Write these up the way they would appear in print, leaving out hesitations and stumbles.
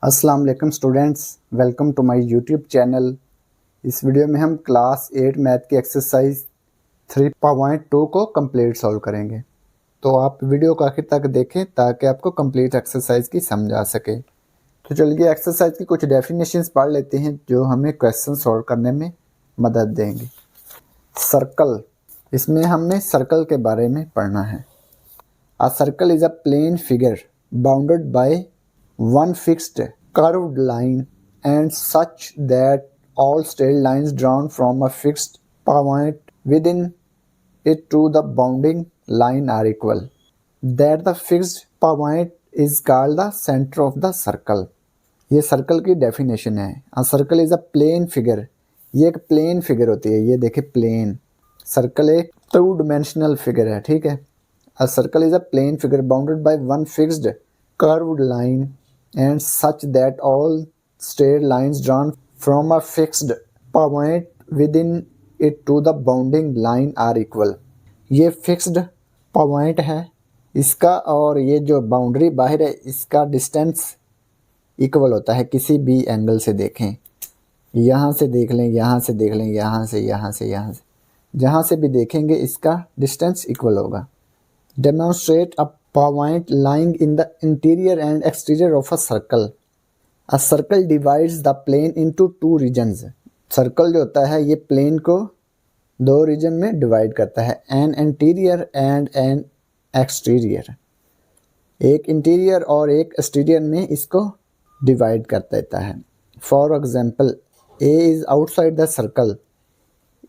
अस्सलाम वालेकुम students, welcome to my YouTube channel. इस वीडियो में हम क्लास 8 मैथ की एक्सरसाइज 3.2 को कंप्लीट सॉल्व करेंगे। तो आप वीडियो को आखिर तक देखें ताकि आपको कंप्लीट एक्सरसाइज की समझ आ सके। तो चलिए एक्सरसाइज की कुछ डेफिनेशंस पढ़ लेते हैं जो हमें क्वेश्चन सॉल्व करने में मदद देंगे। सर्कल, इसमें हमने सर्कल के बारे में पढ़ना है। A circle is a plane figure bounded by one fixed curved line and such that all straight lines drawn from a fixed point within it to the bounding line are equal. That the fixed point is called the center of the circle. ये circle की definition है। A circle is a plane figure, ये एक plane figure होती है। ये देखे plane, circle एक 2 डिमेंशनल फिगर है, ठीक है। A circle is a plane figure bounded by one fixed curved line and such that all straight lines drawn from a fixed point within it to the bounding line are equal. ये fixed point है इसका, और ये जो boundary बाहर है इसका distance equal होता है। किसी भी एंगल से देखें, यहाँ से देख लें, यहाँ से देख लें, यहाँ से, यहाँ से, यहाँ से, जहाँ से भी देखेंगे इसका डिस्टेंस इक्वल होगा। Demonstrate a point lying in the interior and exterior of a circle. A circle divides the plane into two regions. Circle जो होता है ये प्लेन को दो रीजन में डिवाइड करता है, an interior and an exterior. एक इंटीरियर और एक एक्सटीरियर में इसको डिवाइड कर देता है। For example, A is outside the circle.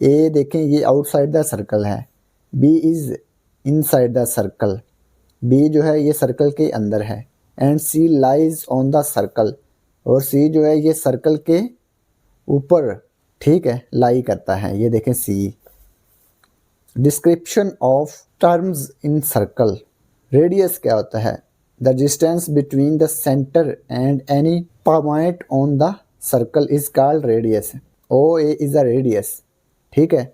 A देखें ये आउटसाइड द सर्कल है। B is inside the circle, B जो है ये सर्कल के अंदर है। And C lies on the circle, और सी जो है ये सर्कल के ऊपर, ठीक है, लाई करता है। ये देखें C. Description of terms in circle. Radius क्या होता है? The distance between the centre and any point on the circle is called radius. O A is a radius, ठीक है।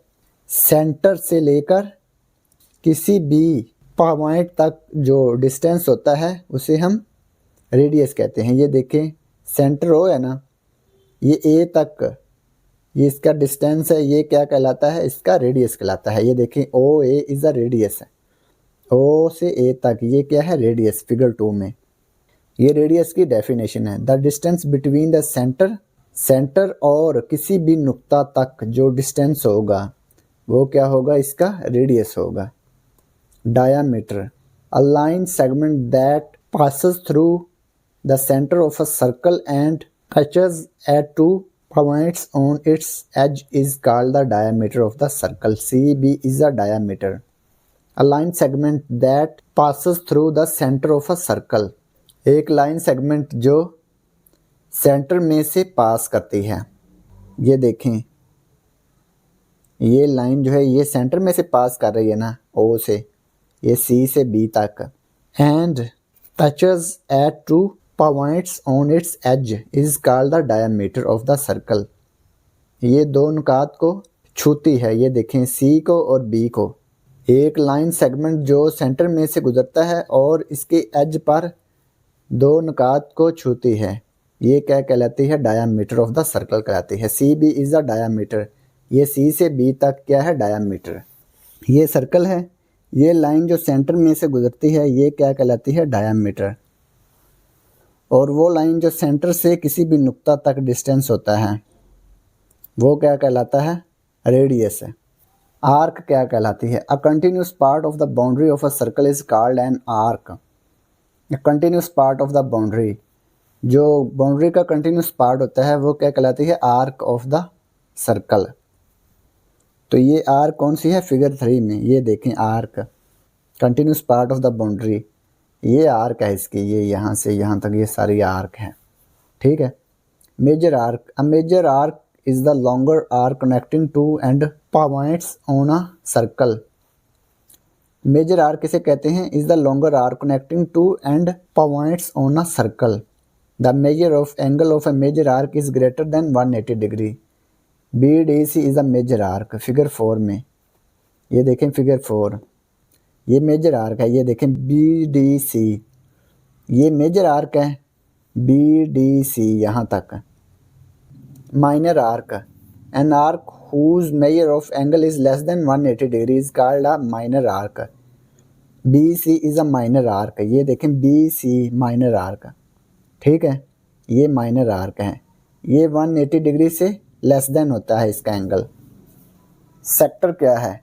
सेंटर से लेकर किसी भी पॉइंट तक जो डिस्टेंस होता है उसे हम रेडियस कहते हैं। ये देखें सेंटर ओ है ना, ये ए तक, ये इसका डिस्टेंस है, ये क्या कहलाता है? इसका रेडियस कहलाता है। ये देखें ओ ए इज़ अ रेडियस है, ओ से ए तक ये क्या है? रेडियस। फिगर 2 में ये रेडियस की डेफिनेशन है। The distance between the centre, centre और किसी भी नुक्ता तक जो डिस्टेंस होगा वो क्या होगा? इसका रेडियस होगा। Diameter, a line segment that passes through the center of a circle and touches at two points on its edge is called the diameter of the circle. CB is a diameter. A line segment that passes through the center of a circle. एक line segment जो centre में से पास करती है। ये देखें ये line जो है ये सेंटर में से पास कर रही है ना, ओ से, ये सी से बी तक। And touches at two points on its edge is called the diameter of the circle. ये दो नुकात को छूती है। ये देखें सी को और बी को। एक लाइन सेगमेंट जो सेंटर में से गुजरता है और इसके एज पर दो नुकात को छूती है, ये क्या कहलाती है? डायमीटर ऑफ द सर्कल कहलाती है। C B is the diameter. ये सी से बी तक क्या है? डायमीटर। ये सर्कल है, ये लाइन जो सेंटर में से गुजरती है ये क्या कहलाती है? डायमीटर। और वो लाइन जो सेंटर से किसी भी नुक्ता तक डिस्टेंस होता है वो क्या कहलाता है? रेडियस है। आर्क क्या कहलाती है? A continuous part of the boundary of a circle is called an arc. Continuous part of the boundary, जो बाउंड्री का कंटिन्यूस पार्ट होता है वो क्या कहलाती है? Arc of the circle. तो ये आर्क कौन सी है? फिगर 3 में ये देखें arc, continuous part of the boundary, ये आर्क है इसकी। ये यहाँ से यहाँ तक ये सारी आर्क है, ठीक है। Major arc, a major arc is the longer arc connecting two end points on a circle. Major arc किसे कहते हैं? Is the longer arc connecting two end points on a circle. The measure of angle of a major arc is greater than 180 degree. BDC is a major arc. Figure 4 में ये देखें, figure 4 ये major arc है। ये देखें BDC, ये major arc है BDC यहाँ तक। Minor arc, an arc whose measure of angle is less than 180 degree is called a minor arc. BC is a minor arc। ये देखें BC माइनर आर्क, ठीक है, ये माइनर आर्क है, ये 180 डिग्री से लेस देन होता है इसका एंगल। सेक्टर क्या है?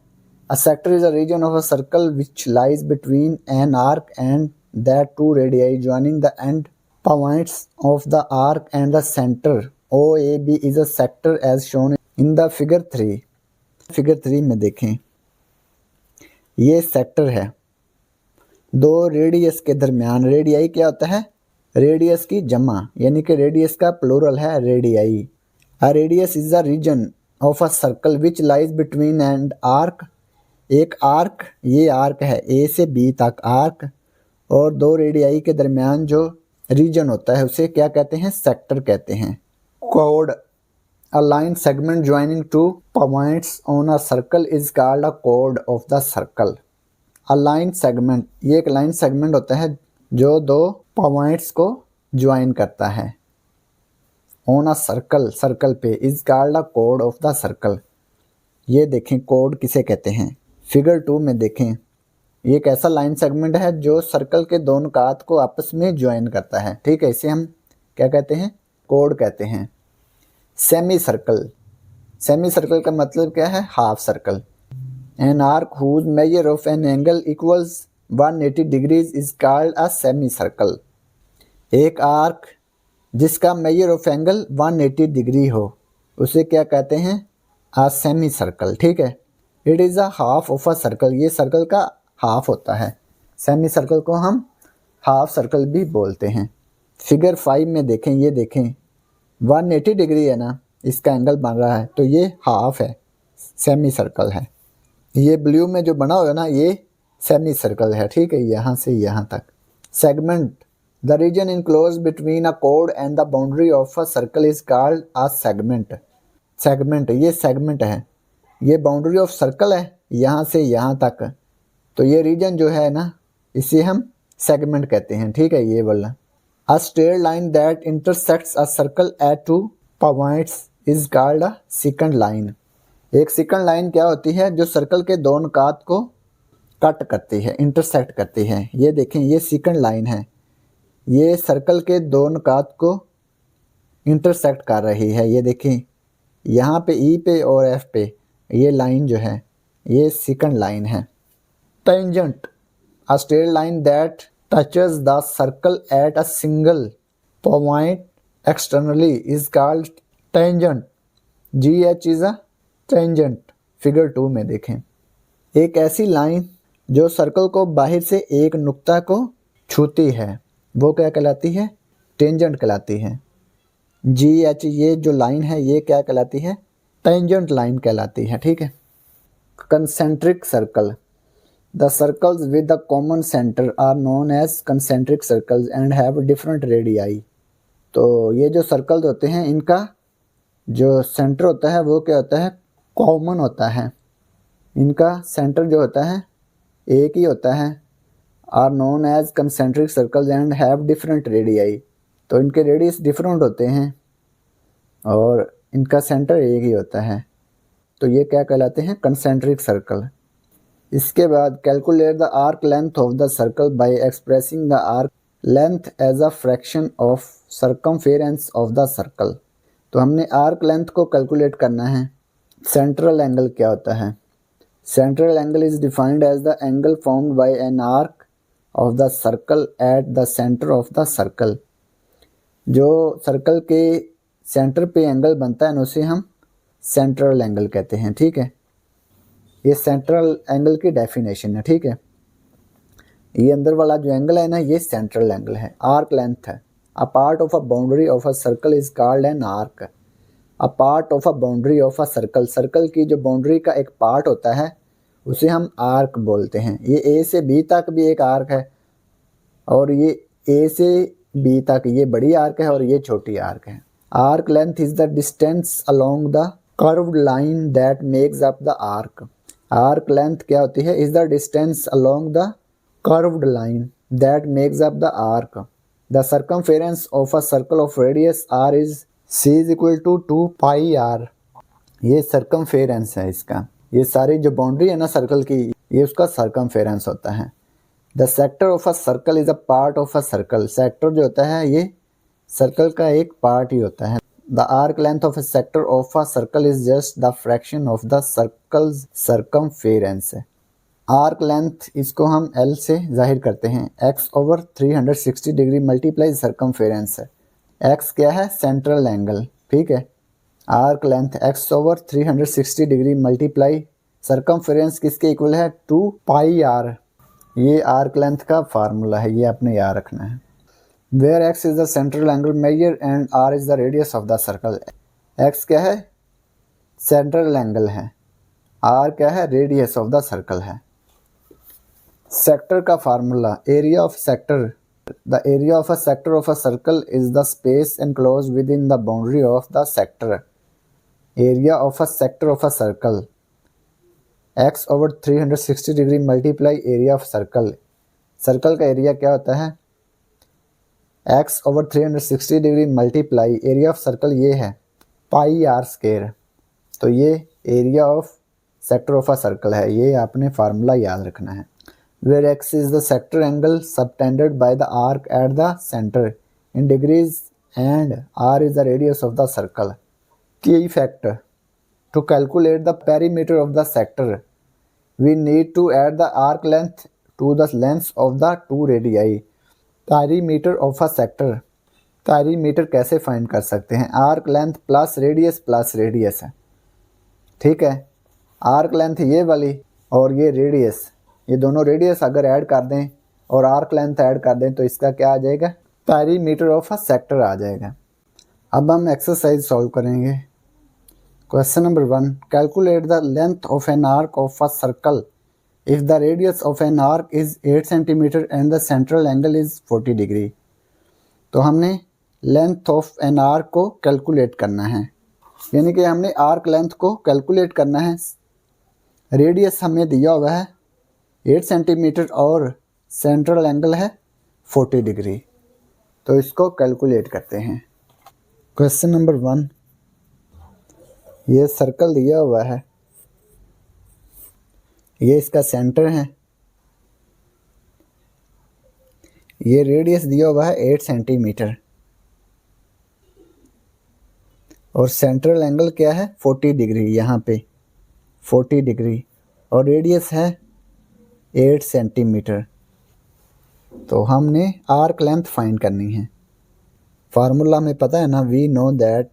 A sector is a region of a circle which lies between an arc and that two radii joining the end points of the arc and the center OAB is a sector as shown in the figure 3। Figure 3 में देखें, ये sector है दो radius के दरमियान। Radii क्या होता है? रेडियस की जमा, यानी कि रेडियस का प्लूरल है radii. A radius is a region of a circle which lies between and arc. एक आर्क, ये आर्क है ए से बी तक आर्क, और दो रेडियाई के दरमियान जो रीजन होता है उसे क्या कहते हैं? सेक्टर कहते हैं। Code, a line segment joining two points on a circle is called a code of the circle. A line segment, ये एक लाइन सेगमेंट होता है जो दो पॉइंट्स को ज्वाइन करता है ऑन अ सर्कल, सर्कल पे, is called a code of the circle. ये देखें कोड किसे कहते हैं। फिगर 2 में देखें, ये एक ऐसा लाइन सेगमेंट है जो सर्कल के दोनों कात को आपस में ज्वाइन करता है, ठीक है, इसे हम क्या कहते हैं? कोड कहते हैं। सेमी सर्कल, सेमी सर्कल का मतलब क्या है? Half circle. An arc whose measure of an angle equals 180 degrees is called a semi circle. एक आर्क जिसका मेजर ऑफ एंगल 180 डिग्री हो उसे क्या कहते हैं? आ सेमी सर्कल, ठीक है। It is a half of a circle, ये सर्कल का हाफ होता है। सेमी सर्कल को हम हाफ सर्कल भी बोलते हैं। फिगर 5 में देखें, ये देखें 180 डिग्री है ना, इसका एंगल बन रहा है, तो ये हाफ है, सेमी सर्कल है। ये ब्लू में जो बना हुआ है ना, ये सेमी सर्कल है, ठीक है, यहाँ से यहाँ तक। Segment, the region enclose between a कोड and the boundary of a circle is called a segment. Segment, ये सेगमेंट है, ये बाउंड्री ऑफ सर्कल है यहाँ से यहाँ तक, तो ये रीजन जो है ना, इसे हम सेगमेंट कहते हैं, ठीक है, ये वाला। A straight line that intersects a circle eight two points is called a second line. एक सेकंड लाइन क्या होती है? जो सर्कल के दोनों कात को कट करती है, इंटरसेक्ट करती है। ये देखें, ये सेकंड लाइन है, ये सर्कल के दोनों कात को इंटरसेक्ट कर रही है। ये देखें यहाँ पे ई पे और एफ पे ये लाइन जो है ये सेकंड लाइन है। Tangent, a straight line that touches the circle at a single point externally is called tangent. GH is a tangent. Figure 2 में देखें, एक ऐसी लाइन जो सर्कल को बाहर से एक नुक्ता को छूती है वो क्या कहलाती है? टेंजेंट कहलाती है। GH ये जो लाइन है ये क्या कहलाती है? टेंजेंट लाइन कहलाती है, ठीक है। Concentric circle, the circles with the common centre are known as concentric circles and have different radii. तो ये जो सर्कल्स होते हैं इनका जो सेंटर होता है वो क्या होता है? कॉमन होता है। इनका सेंटर जो होता है एक ही होता है। Are known as concentric circles and have different radii, तो इनके रेडियस डिफरेंट होते हैं और इनका सेंटर एक ही होता है, तो ये क्या कहलाते हैं? Concentric circle. इसके बाद calculate the arc length of the circle by expressing the arc length as a fraction of circumference of the circle. तो हमने आर्क लेंथ को कैलकुलेट करना है। सेंट्रल एंगल क्या होता है? Central angle is defined as the angle formed by an arc of the circle at the centre of the circle. जो circle के सेंटर पे एंगल बनता है उसे हम सेंट्रल एंगल कहते हैं, ठीक है। ये सेंट्रल एंगल की डेफिनेशन है, ठीक है। ये अंदर वाला जो एंगल है ना ये सेंट्रल एंगल है। आर्क लेंथ है, a part of a boundary of a circle is called an arc. A part of a boundary of a circle, circle की जो बाउंड्री का एक पार्ट होता है उसे हम आर्क बोलते हैं। ये ए से बी तक भी एक आर्क है और ये ए से बी तक ये बड़ी आर्क है और ये छोटी आर्क है। Arc length is the distance along the curved line that makes up the arc. Arc length क्या होती है? Is the distance along the curved line that makes up the arc. The circumference of a circle of radius r is c is equal to 2 pi r। ये circumference है इसका, ये सारी जो boundary है ना सर्कल की, ये उसका सर्कमफेरेंस होता है। The sector of a circle is a part of a circle. Sector जो होता है ये सर्कल का एक पार्ट ही होता है। The arc length of a sector of a circle is just the fraction of the circles circumference. Arc length इसको हम L से जाहिर करते हैं, x over 360 degree multiply circumference है। x क्या है? सेंट्रल एंगल, ठीक है। Arc length x over 360 degree multiply circumference किसके इक्वल है? 2 पाई r। ये आर्क लेंथ का फार्मूला है, ये आपने याद रखना है। Where x is the central angle measure and r is the radius of the circle. x क्या है? सेंट्रल एंगल है, r क्या है? रेडियस ऑफ द सर्कल है। सेक्टर का formula, area of sector, the area of a sector of a circle is the space enclosed with in the boundary of the sector. Area of a sector of a circle, x over 360 degree multiply area of circle. Circle का area क्या होता है? x over 360 degree multiply area of circle, ये है पाई r square. तो ये area of sector of a circle है, ये आपने फार्मूला याद रखना है। Where x is the sector angle subtended by the arc at the center in degrees and r is the radius of the circle. Key fact: to calculate the perimeter of the sector, we need to add the arc length to the lengths of the two radii. Perimeter of a sector, perimeter कैसे find कर सकते हैं? Arc length plus radius है, ठीक है। Arc length ये वाली और ये रेडियस, ये दोनों रेडियस अगर ऐड कर दें और आर्क लेंथ ऐड कर दें तो इसका क्या आ जाएगा? पेरीमीटर ऑफ अ सेक्टर आ जाएगा। अब हम एक्सरसाइज सॉल्व करेंगे। Question number 1, calculate the length of N arc of a circle if the radius of an arc is 8 centimetre and the central angle is 40 degree. तो हमने length of an arc को calculate करना है, यानी कि हमने arc length को calculate करना है। रेडियस हमें दिया हुआ है 8 सेंटीमीटर और सेंट्रल एंगल है 40 डिग्री। तो इसको कैलकुलेट करते हैं। क्वेश्चन नंबर 1, ये सर्कल दिया हुआ है, ये इसका सेंटर है, ये रेडियस दिया हुआ है 8 सेंटीमीटर और सेंट्रल एंगल क्या है? 40 डिग्री, यहाँ पे 40 डिग्री और रेडियस है 8 सेंटीमीटर। तो हमने आर्क लेंथ फाइंड करनी है। फार्मूला में पता है ना, we know that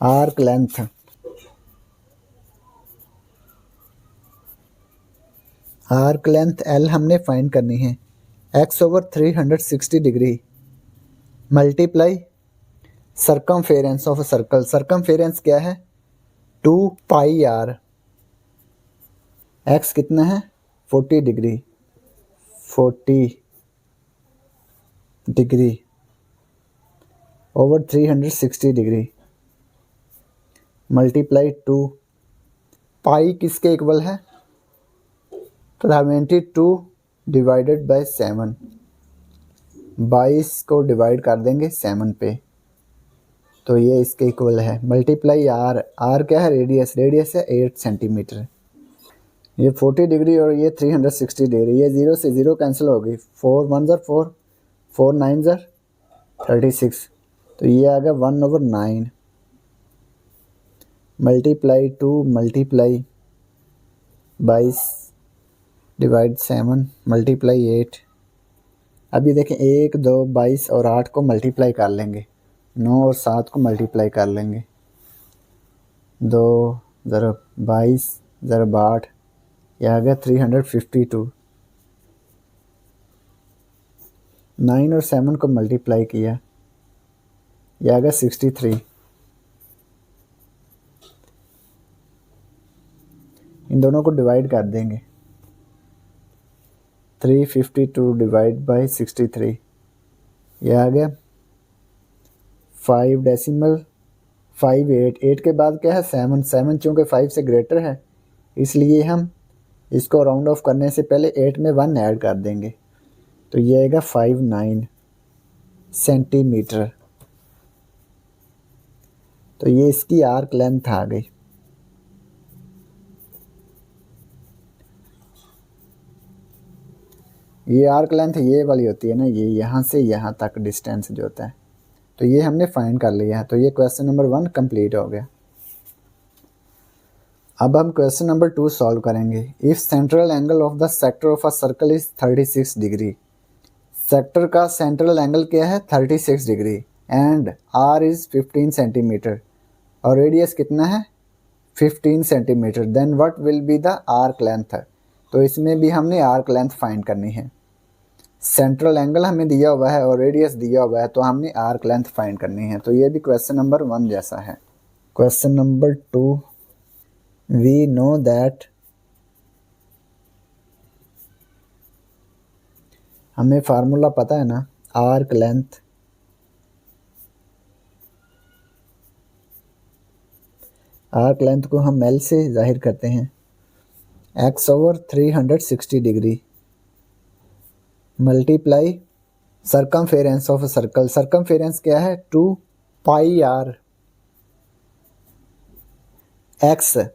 arc length L हमने फाइंड करनी है। x over 360 degree multiply circumference of circle. Circumference क्या है? 2 पाई r। x कितना है? 40 degree, 40 degree over 360 degree multiply 2 pi किसके इक्वल है? 72 डिवाइडेड बाय 7। 22 को डिवाइड कर देंगे 7 पे, तो ये इसके इक्वल है। मल्टीप्लाई r क्या है? रेडियस है 8 सेंटीमीटर। ये 40 डिग्री और ये 360 डिग्री, ये 0 से 0 कैंसिल हो गई। 4 1 ज़र 4, 4 9 ज़र 36, तो ये आ गया 1/9 मल्टीप्लाई 2 मल्टीप्लाई 22 डिवाइड 7 मल्टीप्लाई 8। अभी देखें 1 2 22 और 8 को मल्टीप्लाई कर लेंगे, 9 और 7 को मल्टीप्लाई कर लेंगे, 2 ज़रब 22 ज़रब 8, यह आ गया 352। 9 और 7 को मल्टीप्लाई किया, यह आ गया 63। इन दोनों को डिवाइड कर देंगे, 352 डिवाइड बाई 63, यह आ गया 5.58। 8 के बाद क्या है? 7। 7 चूँकि 5 से ग्रेटर है, इसलिए हम इसको राउंड ऑफ करने से पहले 8 में 1 ऐड कर देंगे, तो ये आएगा 59 सेंटीमीटर। तो ये इसकी आर्क लेंथ आ गई। ये आर्क लेंथ ये वाली होती है ना, ये यहाँ से यहाँ तक डिस्टेंस जो होता है, तो ये हमने फाइंड कर लिया है। तो ये क्वेश्चन नंबर 1 कंप्लीट हो गया। अब हम क्वेश्चन नंबर 2 सॉल्व करेंगे। If central angle of the sector of a circle is 36 degree, sector का सेंट्रल एंगल क्या है 36 degree, and r is 15 centimetre और रेडियस कितना है 15 centimetre, then what will be the arc length. तो इसमें भी हमने आर्क लेंथ फाइंड करनी है। सेंट्रल एंगल हमें दिया हुआ है और रेडियस दिया हुआ है, तो हमने आर्क लेंथ फाइंड करनी है। तो ये भी क्वेश्चन नंबर 1 जैसा है। Question number 2, we know that, हमें फार्मूला पता है ना, आर्क लेंथ को हम एल से जाहिर करते हैं, x/360 degree multiply circumference of circle. Circumference क्या है 2 pi r, x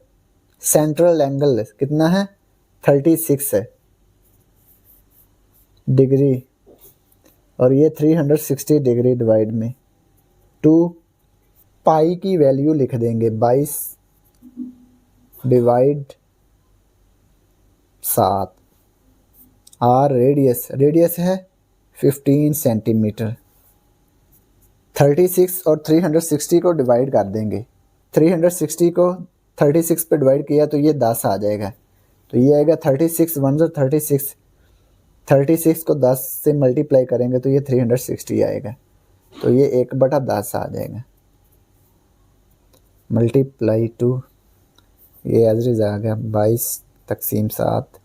central angle कितना है 36 डिग्री और ये 360 डिग्री डिवाइड में 2 पाई की वैल्यू लिख देंगे 22 डिवाइड 7। आर रेडियस है 15 सेंटीमीटर। 36 और 360 को डिवाइड कर देंगे, 360 को 36 पे डिवाइड किया तो ये 10 आ जाएगा, तो ये आएगा 36 1 36, 36 को 10 से मल्टीप्लाई करेंगे तो ये 360 आएगा, तो ये 1/10 आ जाएगा मल्टीप्लाई 2, ये एवरेज आ गया 22/7।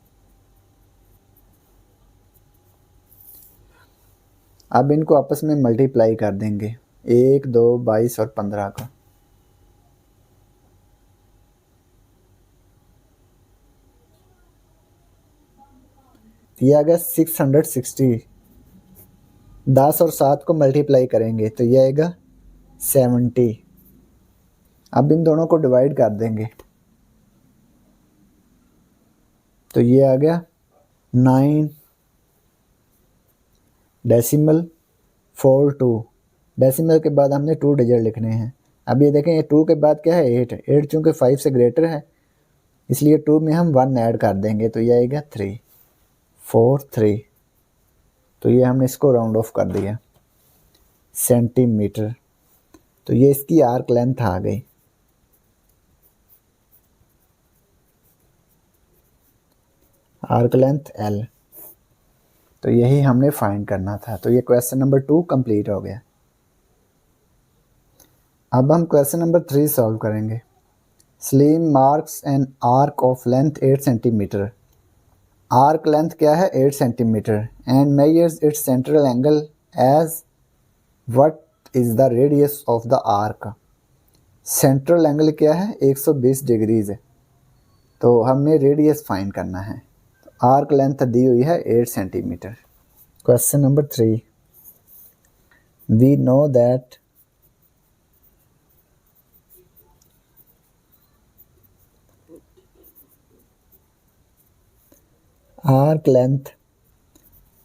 अब इनको आपस में मल्टीप्लाई कर देंगे 1 2 22 और 15 का, ये आ गया 660। 10 और 7 को मल्टीप्लाई करेंगे तो ये आएगा 70। अब इन दोनों को डिवाइड कर देंगे तो ये आ गया 9 डेसिमल 42। डेसिमल के बाद हमने 2 डिजिट लिखने हैं। अब ये देखें, ये 2 के बाद क्या है 8 चूँकि 5 से ग्रेटर है इसलिए 2 में हम 1 ऐड कर देंगे तो ये आएगा 3 4 3। तो ये हमने इसको राउंड ऑफ कर दिया सेंटीमीटर। तो ये इसकी आर्क लेंथ आ गई। Arc length L। तो यही हमने फाइंड करना था। तो ये क्वेश्चन नंबर 2 कंप्लीट हो गया। अब हम क्वेश्चन नंबर 3 सॉल्व करेंगे। Slim marks an arc of length 8 centimetre. Arc length क्या है 8 centimetre and measures its central angle as what is the radius of the arc. Central angle क्या है 120 degrees है, तो हमने रेडियस फाइंड करना है। आर्क लेंथ दी हुई है 8 centimetre. Question number 3, we know that arc length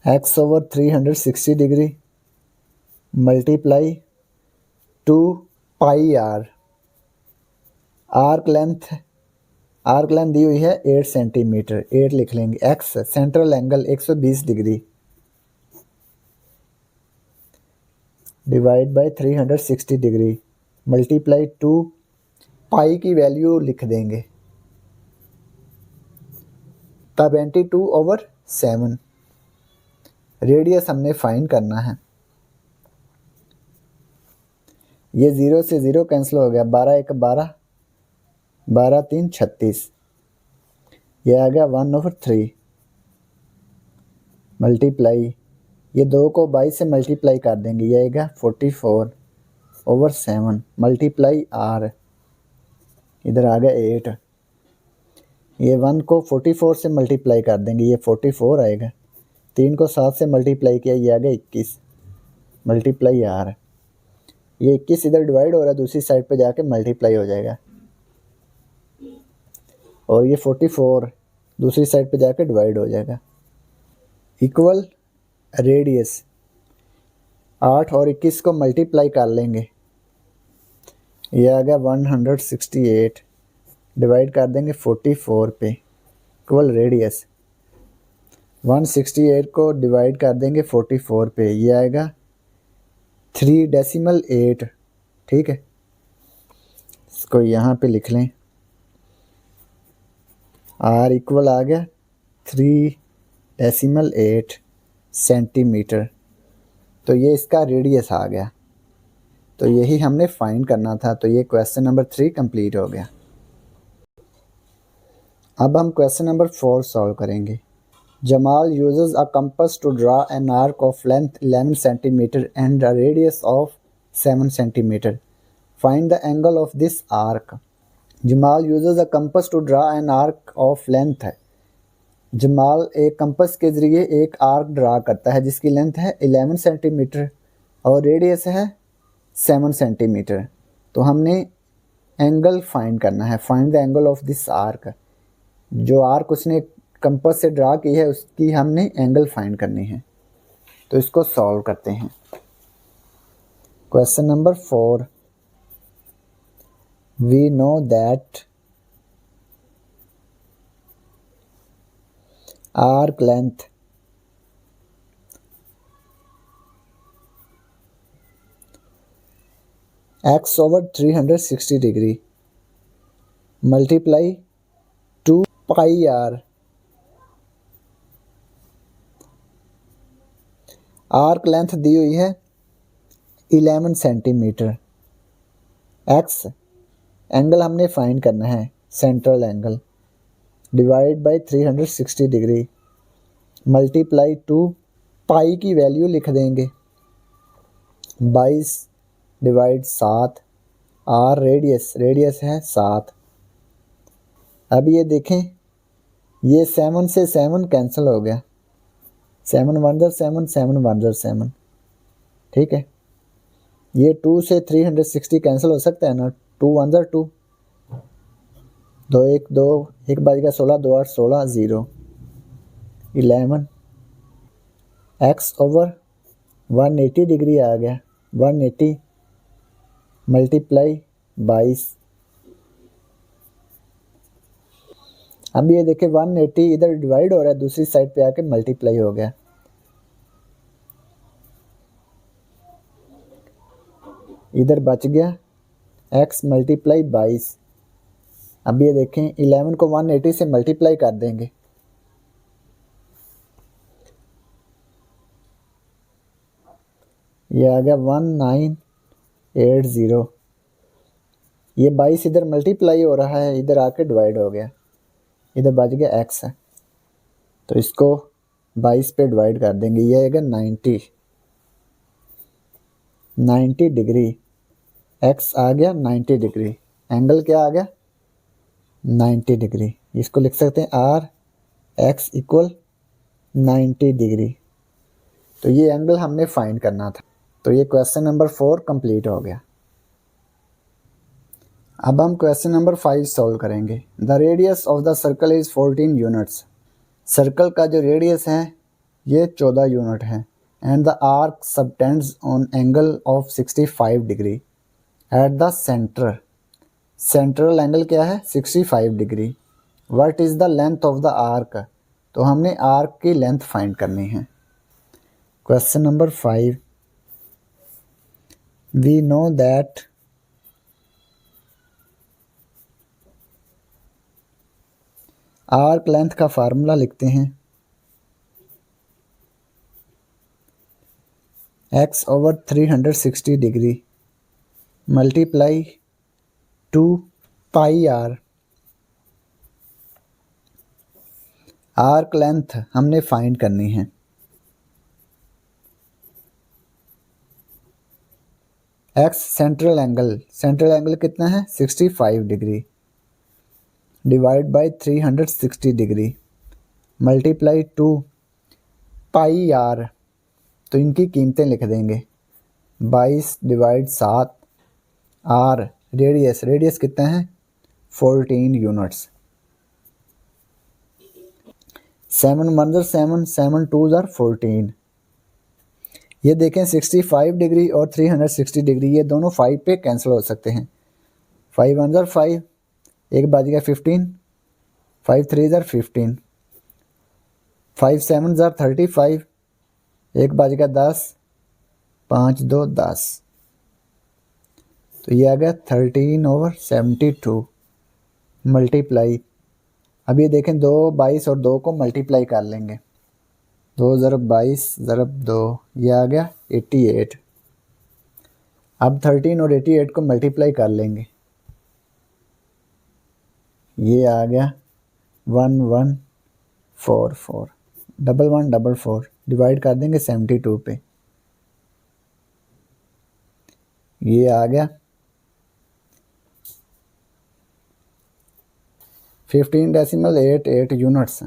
x/360 degree multiply 2 pi are. Arc length दी हुई है 8 सेंटीमीटर, 8 लिख लेंगे। x central angle 120 degree divide by 360 degree multiply 2 pi की वैल्यू लिख देंगे 22/7। रेडियस हमने फाइंड करना है। ये 0 से 0 कैंसिल हो गया, 12 1 12, 12 3 36। ये आ गया 1/3 मल्टीप्लाई, ये 2 को 22 से मल्टीप्लाई कर देंगे, ये आएगा 44/7 मल्टीप्लाई आर, इधर आ गया 8, ये 1 को 44 से मल्टीप्लाई कर देंगे, ये 44 आएगा। 3 को 7 से मल्टीप्लाई किया, ये आ गया 21 मल्टीप्लाई आर। ये 21 इधर डिवाइड हो रहा है, दूसरी साइड पे जाके मल्टीप्लाई हो जाएगा। और ये 44 दूसरी साइड पे जाके डिवाइड हो जाएगा। इक्वल रेडियस 8 और 21 को मल्टीप्लाई कर लेंगे, ये आ गया 168 डिवाइड कर देंगे 44 पे। इक्वल रेडियस 168 को डिवाइड कर देंगे 44 पे, ये आएगा 3.8। ठीक है, इसको यहाँ पे लिख लें। आर इक्वल आ गया 3.8 सेंटीमीटर। तो ये इसका रेडियस आ गया। तो यही हमने फाइंड करना था। तो ये क्वेश्चन नंबर 3 कंप्लीट हो गया। अब हम क्वेश्चन नंबर 4 सॉल्व करेंगे। Jamal uses a compass to draw an arc of length 11 centimetre and a radius of 7 centimetre. Find the angle of this arc. Jamal uses a compass to draw an arc of length है। जमाल एक compass के ज़रिए एक arc draw करता है जिसकी length है 11 centimetre और रेडियस है 7 सेंटीमीटर। तो हमने एंगल फाइंड करना है। Find the angle of this arc. जो आर्क उसने कंपास से ड्रा की है उसकी हमने एंगल फाइंड करनी है। तो इसको सॉल्व करते हैं। Question number 4, we know that arc length x over 360 degree multiply 2 pi are. Arc length दी हुई है 11 सेंटीमीटर। x एंगल हमने फाइंड करना है, central angle, divide by 360 degree multiply 2 pi की वैल्यू लिख देंगे 22 डिवाइड 7। आर रेडियस है 7। अब ये देखें, ये 7 से 7 कैंसिल हो गया, 7 1 7 7 1 7। ठीक है, ये 2 से 360 कैंसिल हो सकता है ना, 2 1 2, 2 1 2, 1 बज गया 16, 2 8 16, 0 11। एक्स ओवर 180 डिग्री आ गया, 180 मल्टीप्लाई 22। अब ये देखें 180 इधर डिवाइड हो रहा है, दूसरी साइड पे आके मल्टीप्लाई हो गया। इधर बच गया x मल्टीप्लाई 22। अब ये देखें 11 को 180 से मल्टीप्लाई कर देंगे, ये आ गया 1980। ये 22 इधर मल्टीप्लाई हो रहा है, इधर आके डिवाइड हो गया, इधर बच गया x है। तो इसको 22 पे डिवाइड कर देंगे, ये आएगा 90 डिग्री। x आ गया 90 डिग्री, एंगल क्या आ गया 90 डिग्री। इसको लिख सकते हैं आर एक्स इक्वल 90 डिग्री। तो ये एंगल हमने फाइंड करना था। तो ये क्वेश्चन नंबर 4 कंप्लीट हो गया। अब हम क्वेश्चन नंबर 5 सॉल्व करेंगे। The radius of the circle is 14 units. Circle का जो रेडियस है ये 14 यूनिट है। And the arc subtends on angle of 65 degree at the centre. Central angle क्या है 65 degree. What is the length of the arc. तो हमने arc की लेंथ फाइंड करनी है। Question number 5, we know that arc length का formula लिखते हैं, x over 360 degree multiply 2 pi are. Arc length हमने फाइंड करनी है। x सेंट्रल एंगल कितना है 65 degree. Divide by 360 degree multiply 2 pi r, तो इनकी कीमतें लिख देंगे 22 डिवाइड 7 आर, रेडियस कितना है 14 यूनिट्स। 7 1 ज़र 7, 7 2 ज़र 14। ये देखें 65 डिग्री और 360 डिग्री ये दोनों 5 पे कैंसिल हो सकते हैं। 5 1 ज़र 5, एक बच गया 15, 5 3 ज़र 15, 5 7 ज़र 35, एक बच गया 10, 5 2 10, तो ये आ गया 13/72 मल्टीप्लाई। अब ये देखें 2 22 और 2 को मल्टीप्लाई कर लेंगे, 2 ज़रब 22 ज़रब 2, ये आ गया 88। अब 13 और 88 को मल्टीप्लाई कर लेंगे, ये आ गया 1144, 1144 डिवाइड कर देंगे 72 पे, ये आ गया 15.88 यूनिट्स।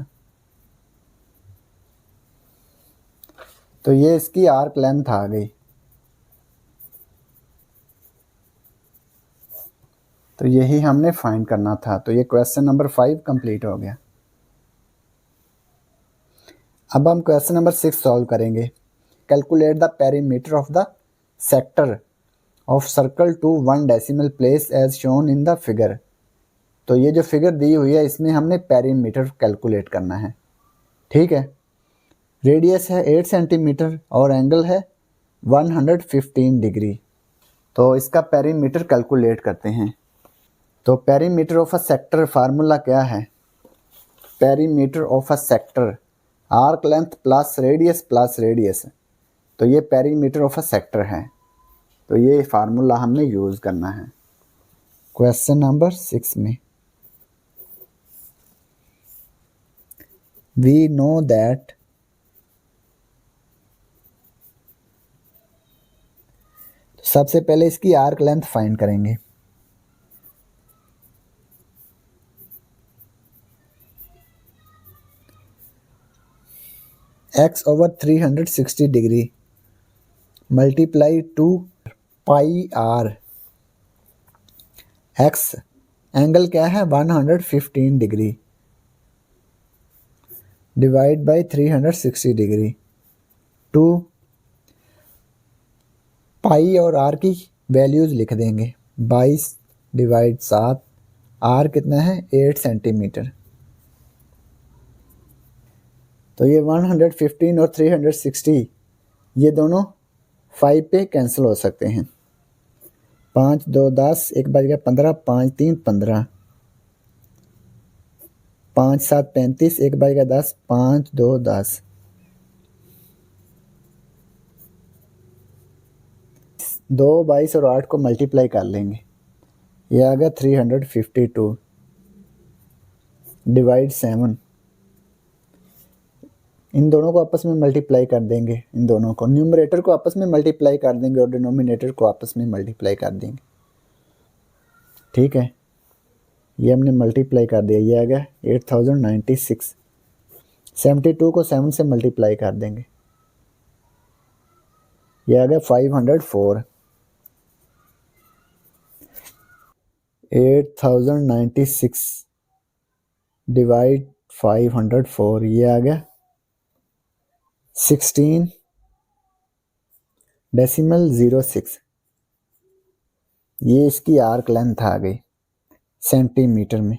तो ये इसकी आर्क लेंथ आ गई। तो यही हमने फाइंड करना था। तो ये क्वेश्चन नंबर 5 कंप्लीट हो गया। अब हम क्वेश्चन नंबर 6 सॉल्व करेंगे। Calculate the perimeter of the sector of circle to 1 decimal place as shown in the figure. तो ये जो फिगर दी हुई है इसमें हमने पेरीमीटर कैलकुलेट करना है। ठीक है, रेडियस है 8 सेंटीमीटर और एंगल है 115 डिग्री। तो इसका पेरीमीटर कैलकुलेट करते हैं। तो perimeter of a sector formula क्या है? Perimeter of a sector arc length plus radius. तो ये पेरीमीटर ऑफ अ सेक्टर है। तो ये फार्मूला हमने यूज़ करना है क्वेश्चन नंबर 6 में। We know that सबसे पहले इसकी आर्क लेंथ फाइंड करेंगे। x/360 degree multiply 2 pi r. x angle क्या है 115 degree divide by 360 degree. 2 pi और आर की वैल्यूज़ लिख देंगे। 22 डिवाइड 7, आर कितना है 8 सेंटीमीटर। तो ये 115 और 360 ये दोनों 5 पे कैंसिल हो सकते हैं। 5 2 10, एक बच गया 15, 5 3 15, 5 7 35, एक बच गया 10, 5 2 10। 2 22 और 8 को मल्टीप्लाई कर लेंगे, ये आ गया 352 डिवाइड 7। इन दोनों को आपस में मल्टीप्लाई कर देंगे, इन दोनों को न्यूमरेटर को आपस में मल्टीप्लाई कर देंगे और डिनोमिनेटर को आपस में मल्टीप्लाई कर देंगे। ठीक है, ये हमने मल्टीप्लाई कर दिया, ये आ गया 8096। 72 को 7 से मल्टीप्लाई कर देंगे, ये आ गया 504। 8096 डिवाइड 504, ये आ गया 16.06। ये इसकी आर्क लेंथ आ गई सेंटीमीटर में।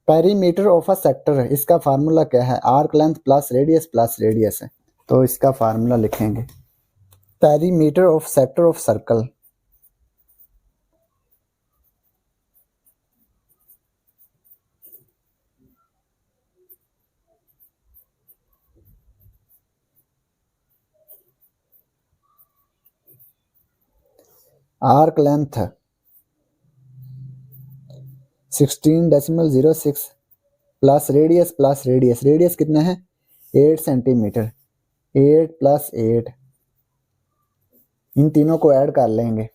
पेरीमीटर ऑफ अ सेक्टर, इसका फार्मूला क्या है? आर्क लेंथ प्लस रेडियस है। तो इसका फार्मूला लिखेंगे perimeter of sector of circle arc length 16.06 plus radius कितना है 8 सेंटीमीटर। 8 + 8, इन तीनों को ऐड कर लेंगे,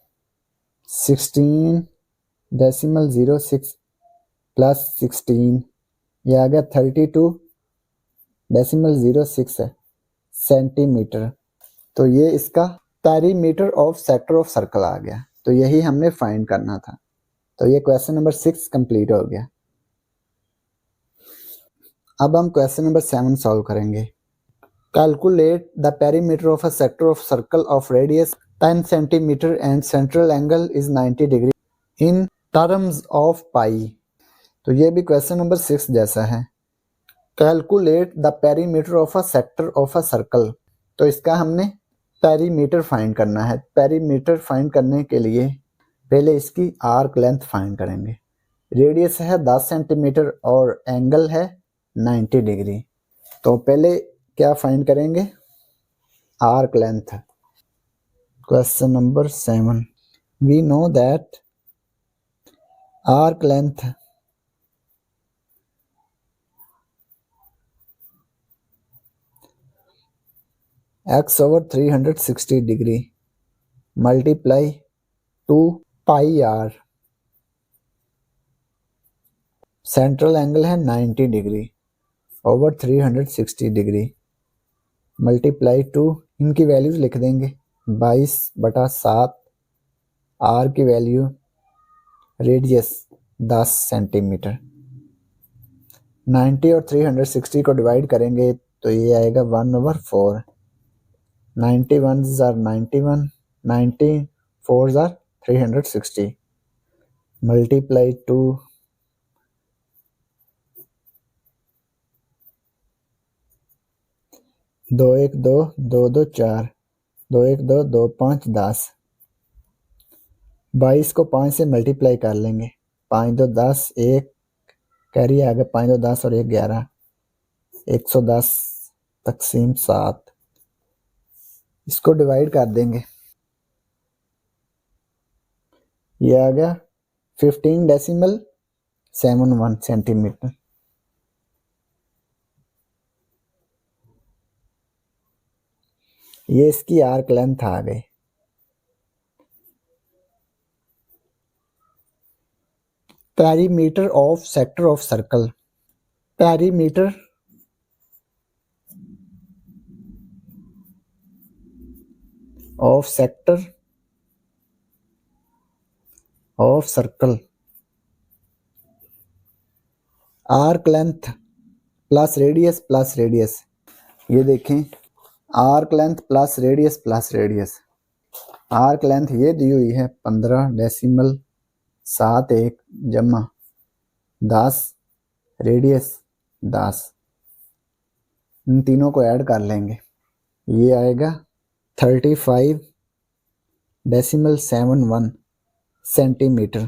16.06 प्लस 16, ये आ गया 32.06 है सेंटीमीटर। तो ये इसका perimeter of sector of circle आ गया। तो यही हमने फाइंड करना था। तो ये क्वेश्चन नंबर 6 कंप्लीट हो गया। अब हम क्वेश्चन नंबर 7 सॉल्व करेंगे। Calculate the perimeter of a sector of circle of radius 10 centimetre and central angle is 90 degree in terms of pi. तो ये भी क्वेश्चन नंबर 6 जैसा है। Calculate the perimeter of a sector of a circle. तो इसका हमने perimeter find करना है। पेरीमीटर फाइंड करने के लिए पहले इसकी आर्क लेंथ फाइंड करेंगे। रेडियस है 10 सेंटीमीटर और एंगल है 90 डिग्री। तो पहले क्या फाइंड करेंगे? Arc length. Question number 7, we know that arc length x over 360 degree multiply 2 pi r, central angle है 90 डिग्री ओवर 360 डिग्री मल्टीप्लाई 2, इनकी वैल्यूज लिख देंगे 22/7, आर की वैल्यू, रेडियस 10 सेंटीमीटर। 90 और 360 को डिवाइड करेंगे तो ये आएगा 1/4। 90 ones are 91, 90 fours are 360, multiply 2, 2 1 2, 2 2 4, 2 1 2, 2 5 10। 22 को 5 से मल्टीप्लाई कर लेंगे, 5 2 10, 1 कैरी आ गया, 5 2 10 और 1 11, 110 तकसीम 7। इसको डिवाइड कर देंगे, ये आ गया 15.71 सेंटीमीटर। ये इसकी आर्क लेंथ आ गई। Perimeter of sector of circle. Perimeter of sector of circle, arc length plus radius. ये देखें, arc length plus radius. Arc length ये दी हुई है 15.71 जमा 10, रेडियस 10। इन तीनों को ऐड कर लेंगे, ये आएगा 35.71 सेंटीमीटर।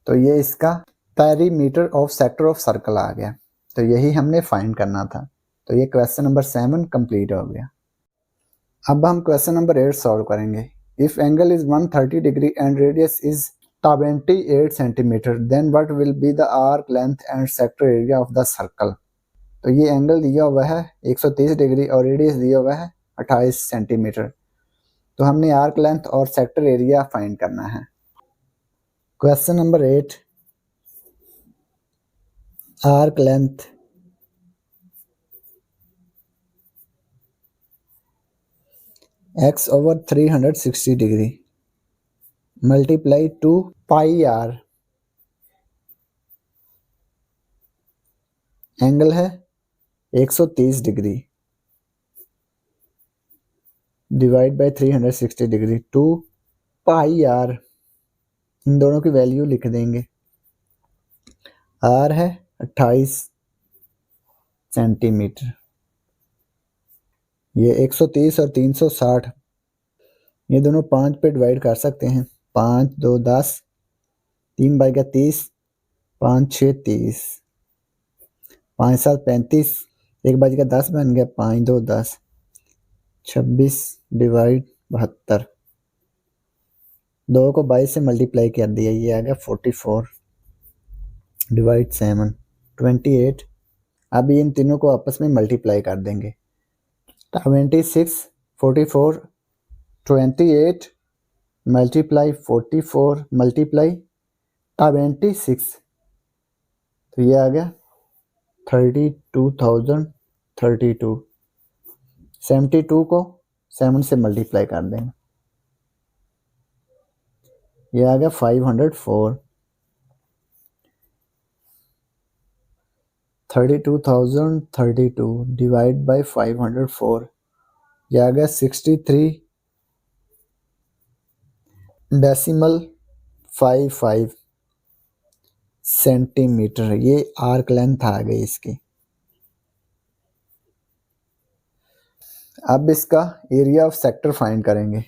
तो ये इसका perimeter of sector of circle आ गया। तो यही हमने फाइंड करना था। तो ये क्वेश्चन नंबर 7 कंप्लीट हो गया। अब हम क्वेश्चन नंबर 8 सॉल्व करेंगे। If angle is 130 degree and radius is 28 centimetre then what will be the arc length and sector area of the circle. तो ये एंगल दिया हुआ है 130 डिग्री और रेडियस दिया हुआ है 28 सेंटीमीटर। तो हमने आर्क लेंथ और सेक्टर एरिया फाइंड करना है। Question number 8, arc length x over 360 degree multiply 2 pi r, angle है 130 degree divide by 360 degree 2 pi r, इन दोनों की वैल्यू लिख देंगे। r है 28 सेंटीमीटर। ये 130 और 360 ये दोनों 5 पे डिवाइड कर सकते हैं। 5 2 10, 3 बाई का 30, 5 6 30, 5 7 35, 1 बाई का 10 बन गया, 5 2 10, 26 डिवाइड 72। 2 को 22 से मल्टीप्लाई कर दिया, ये आ गया 44 डिवाइड 7 28। अब इन तीनों को आपस में मल्टीप्लाई कर देंगे। 26 44 28 मल्टीप्लाई 44 मल्टीप्लाई 26, तो ये आ गया 32,032। 72 को 7 से मल्टीप्लाई कर देंगे, ये आ गया 504। 32,032 डिवाइड बाई 504, ये आ गया 63.55 सेंटीमीटर। ये आर्क लेंथ आ गई इसकी। अब इसका एरिया ऑफ सेक्टर फाइंड करेंगे।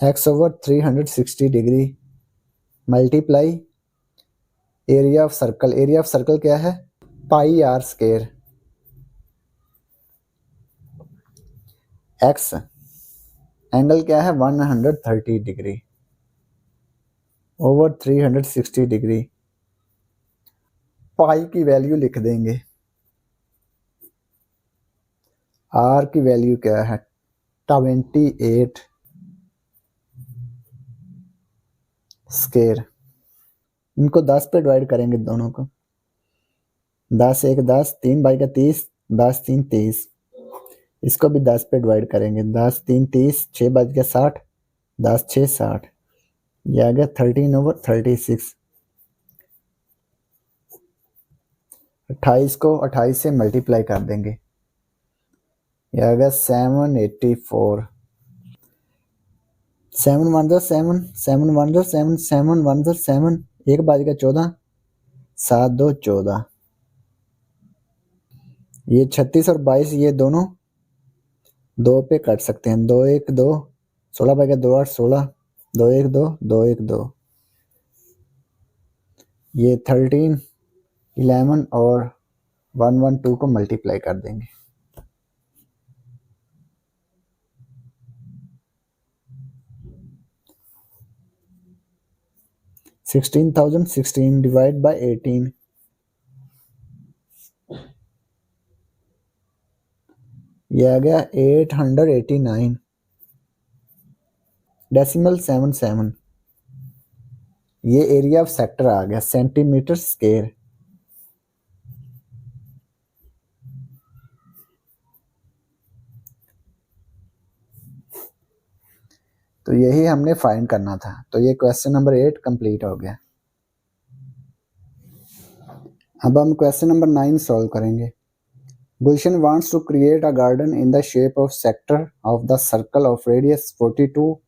x/360 degree multiply area of circle. Area of circle क्या है? Pi are square. x angle क्या है? 130 डिग्री ओवर 360 डिग्री। पाई की वैल्यू लिख देंगे। आर की वैल्यू क्या है? 28 स्क्वायर। इनको 10 पे डिवाइड करेंगे दोनों को। 10 1 10, 3 बाई का 30, 10 3 30। इसको भी 10 पे डिवाइड करेंगे। 10 3 30, 6 बाई का 60, 10 6 60। ये आ गया 13/36। 28 को 28 से मल्टीप्लाई कर देंगे, ये आ गया 784। 7 1 7, 7 1 7, 7 1 7, 1 बाई का 14, 7 2 14। ये 36 और 22 ये दोनों 2 पे कट सकते हैं। 2 1 2, 16 बाई का 2 8 16, 2 1 2, 2 1 2। ये 13 11 और 1 1 2 को मल्टीप्लाई कर देंगे। 16,016 डिवाइड बाई 18, ये आ गया 889 डेसिमल 77। ये एरिया ऑफ सेक्टर आ गया सेंटीमीटर स्क्वायर। तो यही हमने फाइंड करना था। तो ये क्वेश्चन नंबर 8 कंप्लीट हो गया। अब हम क्वेश्चन नंबर 9 सॉल्व करेंगे। Gulshan wants to create a garden in the shape of sector of the circle of radius 42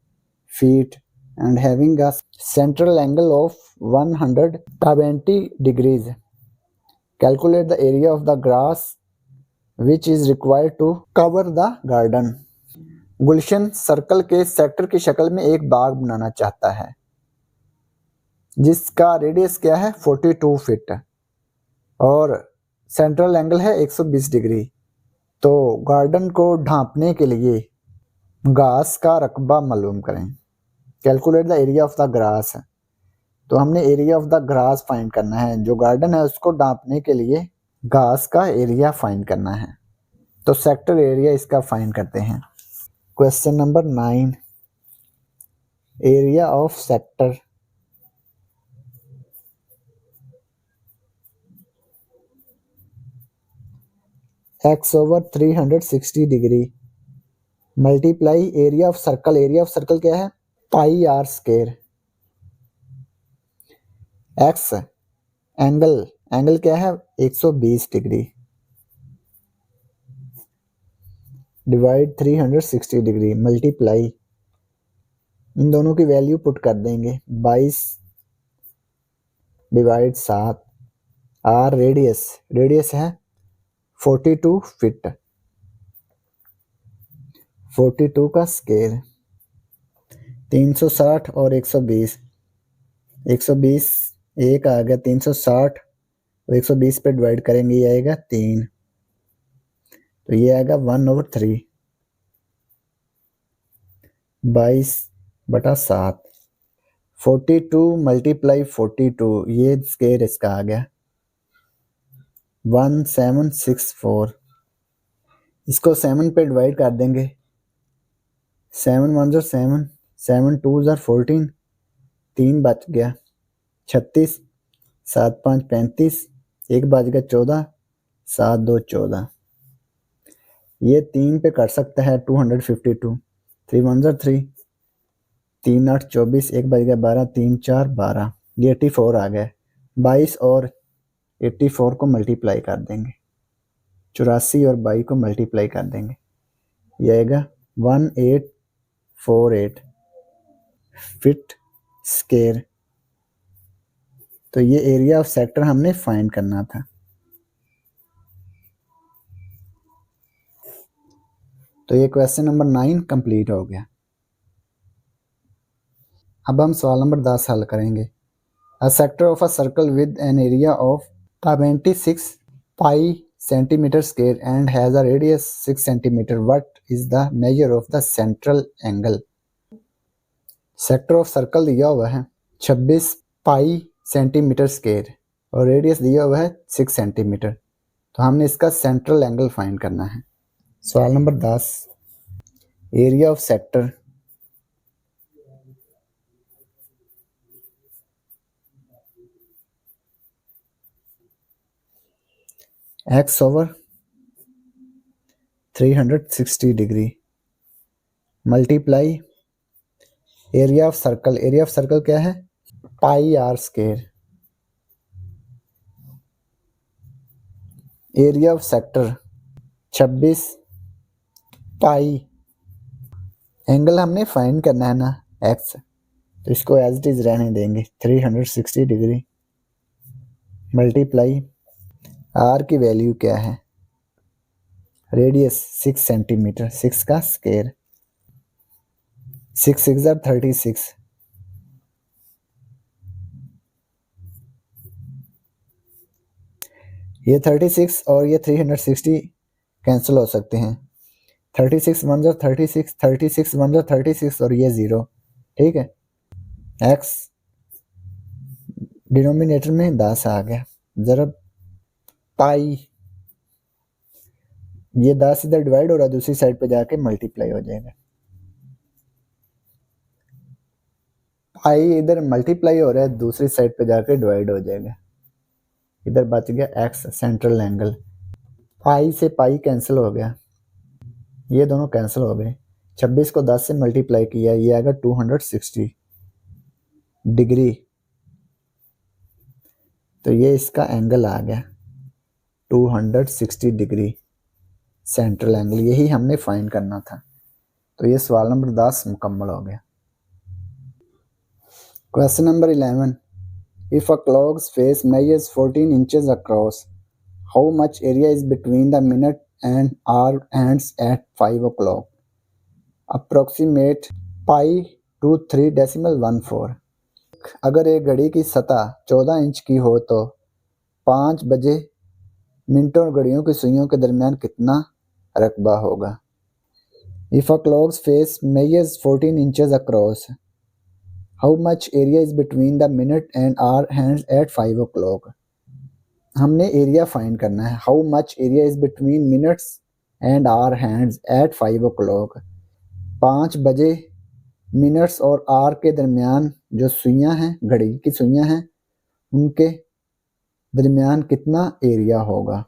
feet and having a central angle of 120 degrees. Calculate the area of the grass which is required to cover the garden. Gulshan circle के sector की शक्ल में एक बाग बनाना चाहता है जिसका radius क्या है? 42 फीट और सेंट्रल एंगल है 120 डिग्री। तो गार्डन को ढांपने के लिए घास का रकबा मालूम करें। Calculate the area of the grass. तो हमने area of the grass find करना है। जो गार्डन है उसको ढांपने के लिए घास का एरिया फाइंड करना है। तो सेक्टर एरिया इसका फाइंड करते हैं। Question number 9, area of sector. x/360 degree multiply area of circle. Area of circle क्या है? Pi are square. x angle क्या है? 120 degree divide 360 degree multiply in दोनों की वैल्यू पुट कर देंगे। 22 डिवाइड 7। आर रेडियस है 42 फीट। 42 का स्क्वायर 360 और 120। 120 एक आ गया 360 और 120 पे डिवाइड करेंगे, ये आएगा 3। तो ये आएगा 1/3 22/7। 42 मल्टीप्लाई 42 ये स्क्वायर इसका आ गया 1764। इसको 7 पे डिवाइड कर देंगे। 7 1 ज़र 7, 7 2 ज़र 14, 3 बच गया 36, 7 5 35, 1 बच गया 14, 7 2 14। ये 3 पे कर सकता है 252। 3 1 ज़र 3, 3 8 24, 1 बच गया 12, 3 4 12। ये 84 आ गया। 22 और 84 को मल्टीप्लाई कर देंगे, 84 और 22 को मल्टीप्लाई कर देंगे, ये आएगा 1848 फीट स्क्वायर। तो ये एरिया ऑफ सेक्टर हमने फाइंड करना था। तो ये क्वेश्चन नंबर 9 कंप्लीट हो गया। अब हम सवाल नंबर 10 हल करेंगे। अ sector of a circle with an area of 26 pi centimetre square and has a radius 6 centimetre. What is the measure of the central angle. Sector of circle दिया हुआ है 26 पाई सेंटीमीटर स्क्वायर और रेडियस दिया हुआ है 6 सेंटीमीटर। तो हमने इसका सेंट्रल एंगल फाइंड करना है। सवाल नंबर 10, area of sector x over 360 degree multiply area of circle. Area of circle क्या है, pi are square. Area of sector 26 pi, angle हमने फाइंड करना है ना x, तो इसको एज इट इज रहने देंगे 360 डिग्री मल्टीप्लाई आर की वैल्यू क्या है, रेडियस 6 सेंटीमीटर, 6 का स्क्वायर, 6 6 36, ये 36 और ये 360 कैंसिल हो सकते हैं। 36 1 ज़र 36, 36 1 ज़र 36 और ये 0, ठीक है। x डिनोमिनेटर में 10 आ गया, ज़रा पाई, ये 10 इधर डिवाइड हो रहा है, दूसरी साइड पे जाके मल्टीप्लाई हो जाएगा। पाई इधर मल्टीप्लाई हो रहा है, दूसरी साइड पे जाके डिवाइड हो जाएगा। इधर बच गया x सेंट्रल एंगल। पाई से पाई कैंसिल हो गया, ये दोनों कैंसिल हो गए। 26 को 10 से मल्टीप्लाई किया, ये आएगा 260 डिग्री। तो ये इसका एंगल आ गया 260 डिग्री सेंट्रल एंगल, यही हमने फाइंड करना था। तो ये सवाल नंबर 10 मुकम्मल हो गया। Question number 11, if a clock's face measures 14 inches across, how much area is between the minute and hour hands at 5 o'clock? Approximate pi to 3.14। अगर एक घड़ी की सतह 14 इंच की हो तो 5 बजे मिनटों और घड़ियों की सुइयों के दरमियान कितना रकबा होगा। If a clock's face measures 14 inches across, how much area is between the minute and hour hands at 5 o'clock? हमने एरिया फाइंड करना है। How much area is between minutes and hour hands at 5 o'clock। 5 बजे minutes और are के दरमियान जो सुइयां हैं, घड़ी की सुइयां हैं, उनके दरमियान कितना एरिया होगा।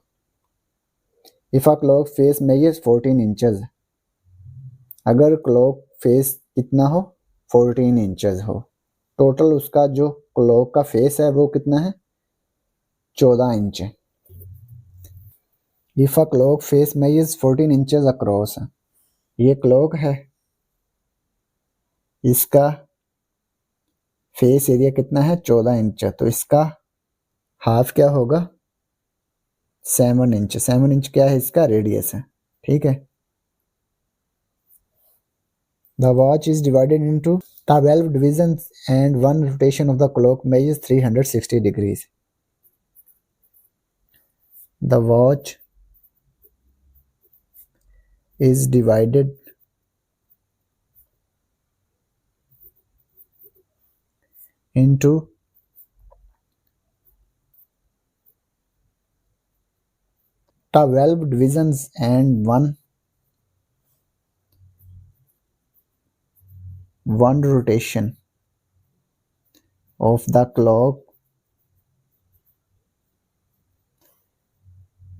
If a clock face measures 14 inches, अगर क्लॉक फेस कितना हो 14 इंचेस हो, टोटल उसका जो क्लॉक का फेस है वो कितना है 14 इंच है। If a clock face measures 14 inches across, ये क्लॉक है, इसका फेस एरिया कितना है 14 इंच, तो इसका हाफ क्या होगा 7 इंच। 7 इंच क्या है, इसका रेडियस है, ठीक है। The watch is divided into 12 divisions and one rotation of the clock measures 360 degrees. The watch is divided into 12 divisions and one rotation of the clock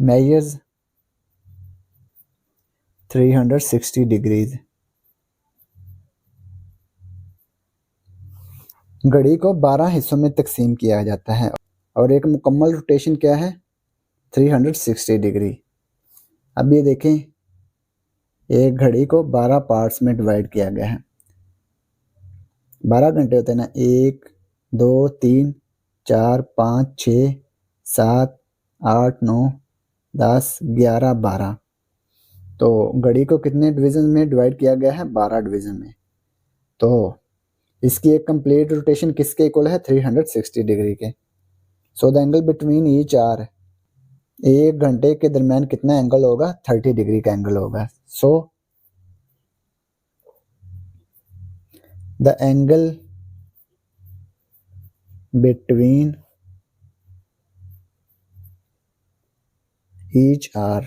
measures 360 degrees। घड़ी को 12 हिस्सों में तकसीम किया जाता है और एक मुकम्मल रोटेशन क्या है 360 डिग्री। अब ये देखें, एक घड़ी को 12 पार्ट्स में डिवाइड किया गया है। 12 घंटे होते हैं ना, 1 2 3 4 5 6 7 8 9 10 11 12। तो घड़ी को कितने डिवीजन में डिवाइड किया गया है 12 डिवीजन में। तो इसकी एक कंप्लीट रोटेशन किसके इक्वल है 360 डिग्री के। So the angle between each hour, एक घंटे के दरमियान कितना एंगल होगा 30 डिग्री का एंगल होगा। So the angle between each hour,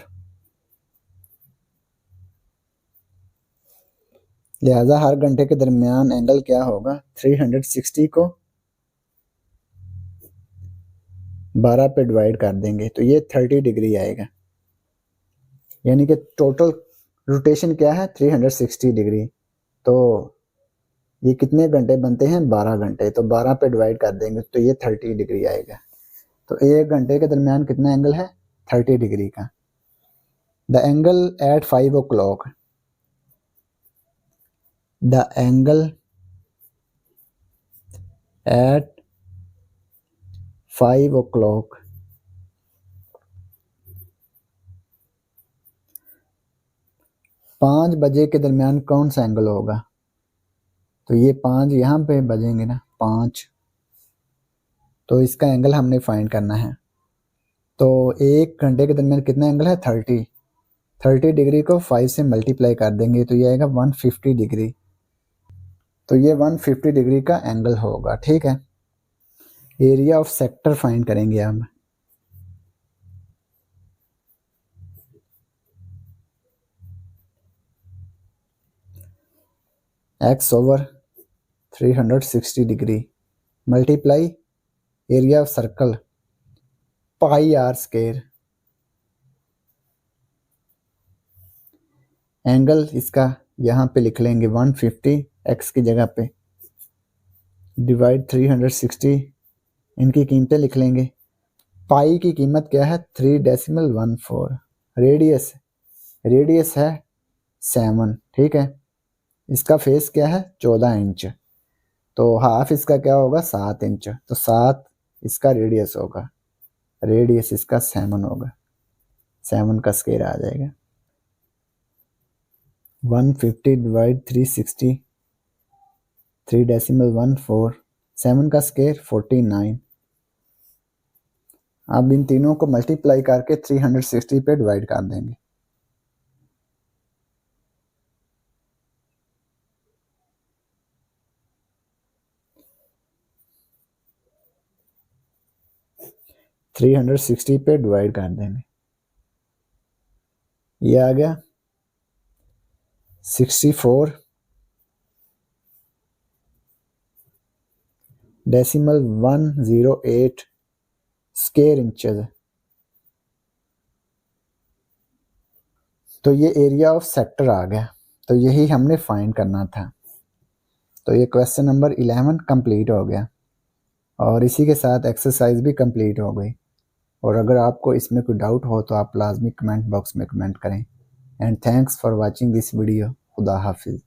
लिहाजा हर घंटे के दरमियान एंगल क्या होगा 360 को 12 पे डिवाइड कर देंगे तो ये 30 डिग्री आएगा। यानी कि टोटल रोटेशन क्या है 360 डिग्री। तो ये कितने घंटे बनते हैं 12 घंटे, तो 12 पे डिवाइड कर देंगे तो ये 30 डिग्री आएगा। तो एक घंटे के दरमियान कितना एंगल है 30 डिग्री का। The angle at 5 o'clock, the angle at 5 o'clock, पाँच बजे के दरमियान कौन सा एंगल होगा। तो ये 5 यहाँ पे बजेंगे ना 5, तो इसका एंगल हमने फाइंड करना है। तो एक घंटे के दरमियान कितना एंगल है 30 डिग्री को 5 से मल्टीप्लाई कर देंगे तो ये आएगा 150 डिग्री। तो ये 150 डिग्री का एंगल होगा। ठीक है, एरिया ऑफ सेक्टर फाइंड करेंगे हम। x over 360 degree multiply area of circle pi are square. Angle इसका यहाँ पे लिख लेंगे 150 x की जगह पे डिवाइड 360, इनकी कीमतें लिख लेंगे। पाई की कीमत क्या है 3.14। रेडियस है 7। ठीक है, इसका फेस क्या है 14 इंच, तो हाफ इसका क्या होगा 7 इंच, तो 7 इसका रेडियस होगा, रेडियस इसका 7 होगा, 7 का स्क्वायर आ जाएगा। 150 डिवाइड 360 3.14, 7 का स्क्वायर 49। अब इन तीनों को मल्टीप्लाई करके 360 पे डिवाइड कर देंगे। थ्री 360 पे डिवाइड कर देंगे, ये आ गया 64.108 स्क्वायर इंचेस। तो ये एरिया ऑफ सेक्टर आ गया, तो यही हमने फाइंड करना था। तो ये क्वेश्चन नंबर 11 कंप्लीट हो गया और इसी के साथ एक्सरसाइज भी कंप्लीट हो गई। और अगर आपको इसमें कोई डाउट हो तो आप लाजमी कमेंट बॉक्स में कमेंट करें। And thanks for watching this video. खुदा हाफिज़।